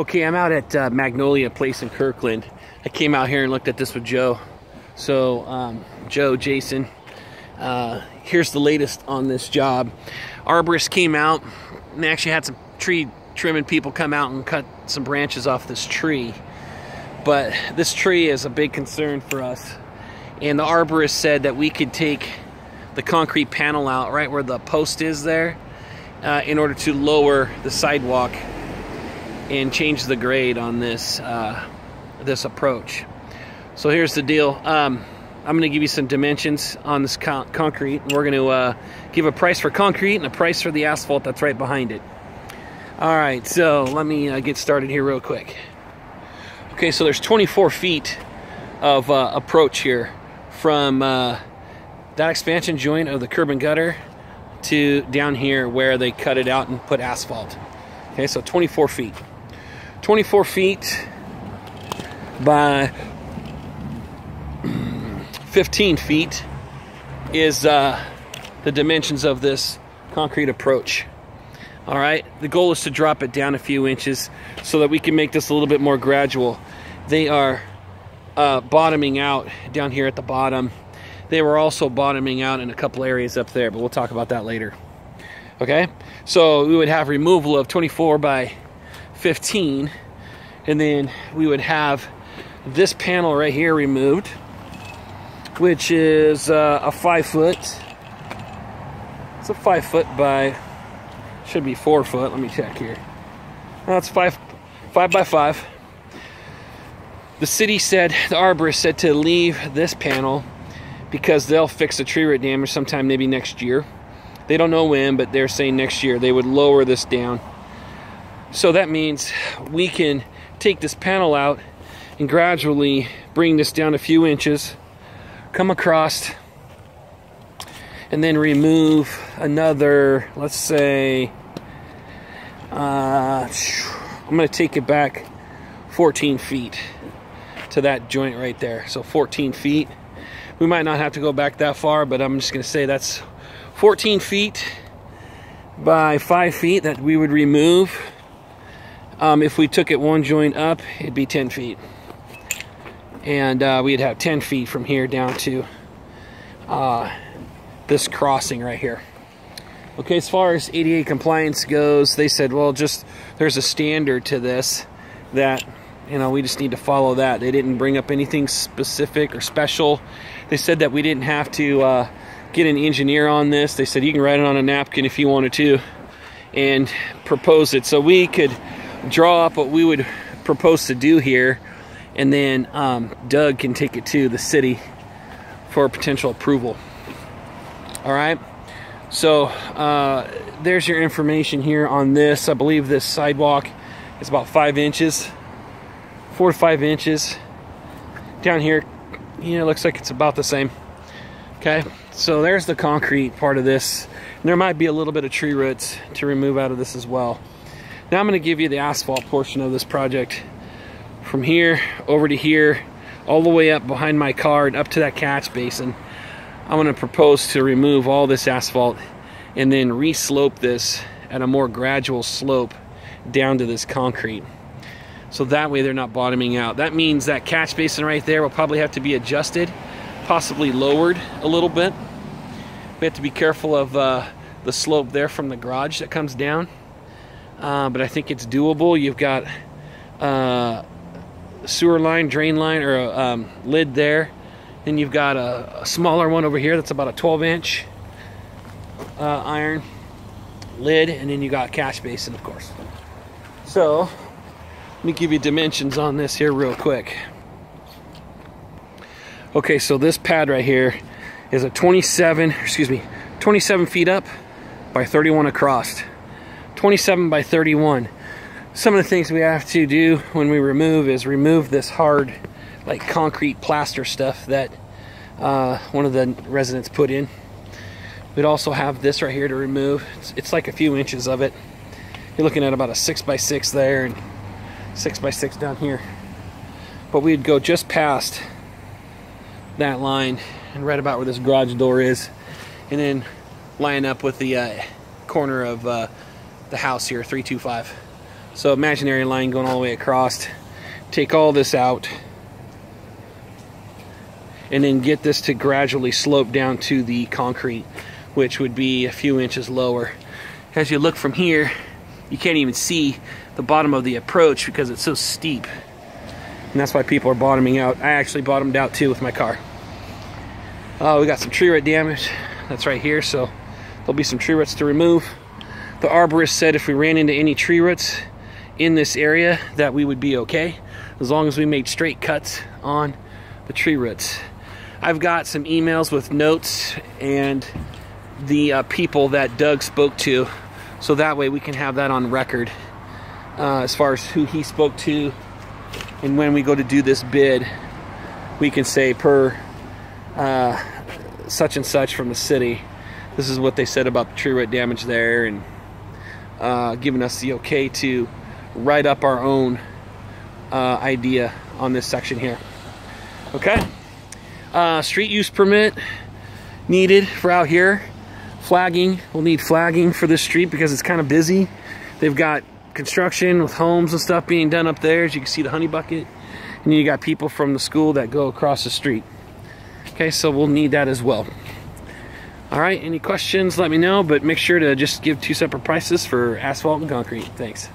Okay, I'm out at Magnolia place in Kirkland. I came out here and looked at this with Joe. So, Joe, Jason, here's the latest on this job. Arborists came out and they actually had some tree trimming people come out and cut some branches off this tree. But this tree is a big concern for us. And the arborist said that we could take the concrete panel out right where the post is there in order to lower the sidewalk and change the grade on this this approach. So here's the deal. I'm going to give you some dimensions on this concrete, and we're going to give a price for concrete and a price for the asphalt that's right behind it. All right, so let me get started here real quick. Okay, so there's 24 feet of approach here from that expansion joint of the curb and gutter to down here where they cut it out and put asphalt. Okay, so 24 feet. 24 feet by 15 feet is the dimensions of this concrete approach. All right, the goal is to drop it down a few inches so that we can make this a little bit more gradual. They are bottoming out down here at the bottom. They were also bottoming out in a couple areas up there, but we'll talk about that later. Okay, so we would have removal of 24 by 15, and then we would have this panel right here removed, which is a 5 foot. It's a 5 foot by, should be 4 foot. Let me check here. That's 5 by 5. The city said, the arborist said to leave this panel because they'll fix the tree root damage sometime maybe next year. They don't know when, but they're saying next year they would lower this down. So that means we can take this panel out and gradually bring this down a few inches, come across, and then remove another, let's say, I'm going to take it back 14 feet to that joint right there. So 14 feet. We might not have to go back that far, but I'm just going to say that's 14 feet by 5 feet that we would remove. If we took it one joint up, it'd be 10 feet. And we'd have 10 feet from here down to this crossing right here. Okay, as far as ADA compliance goes, they said, well, just there's a standard to this that, you know, we just need to follow that. They didn't bring up anything specific or special. They said that we didn't have to get an engineer on this. They said you can write it on a napkin if you wanted to and propose it. So we could draw up what we would propose to do here, and then Doug can take it to the city for potential approval. All right, so there's your information here on this. I believe this sidewalk is about 5 inches, 4 to 5 inches. Down here, you know, it looks like it's about the same. Okay, so there's the concrete part of this. And there might be a little bit of tree roots to remove out of this as well. Now I'm going to give you the asphalt portion of this project. From here over to here, all the way up behind my car and up to that catch basin. I'm going to propose to remove all this asphalt and then re-slope this at a more gradual slope down to this concrete. So that way they're not bottoming out. That means that catch basin right there will probably have to be adjusted, possibly lowered a little bit. We have to be careful of the slope there from the garage that comes down. But I think it's doable. You've got sewer line, drain line, or a lid there. Then you've got a smaller one over here that's about a 12-inch iron lid, and then you got catch basin, of course. So let me give you dimensions on this here real quick. Okay, so this pad right here is a 27 feet up by 31 across. 27 by 31. Some of the things we have to do when we remove is remove this hard, like concrete plaster stuff that one of the residents put in. We'd also have this right here to remove. It's like a few inches of it. You're looking at about a 6 by 6 there and 6 by 6 down here. But we'd go just past that line and right about where this garage door is, and then line up with the corner of the house here, 325. So imaginary line going all the way across. Take all this out. And then get this to gradually slope down to the concrete, which would be a few inches lower. As you look from here, you can't even see the bottom of the approach because it's so steep. And that's why people are bottoming out. I actually bottomed out too with my car. We got some tree root damage. That's right here, so there'll be some tree roots to remove. The arborist said if we ran into any tree roots in this area that we would be okay, as long as we made straight cuts on the tree roots. I've got some emails with notes and the people that Doug spoke to, so that way we can have that on record as far as who he spoke to, and when we go to do this bid, we can say per such and such from the city, this is what they said about the tree root damage there, and giving us the okay to write up our own idea on this section here. Okay. Street use permit needed for out here. Flagging, we'll need flagging for this street because it's kind of busy. They've got construction with homes and stuff being done up there, as you can see the honey bucket, and you got people from the school that go across the street. Okay, so we'll need that as well. All right, any questions, let me know, but make sure to just give 2 separate prices for asphalt and concrete. Thanks.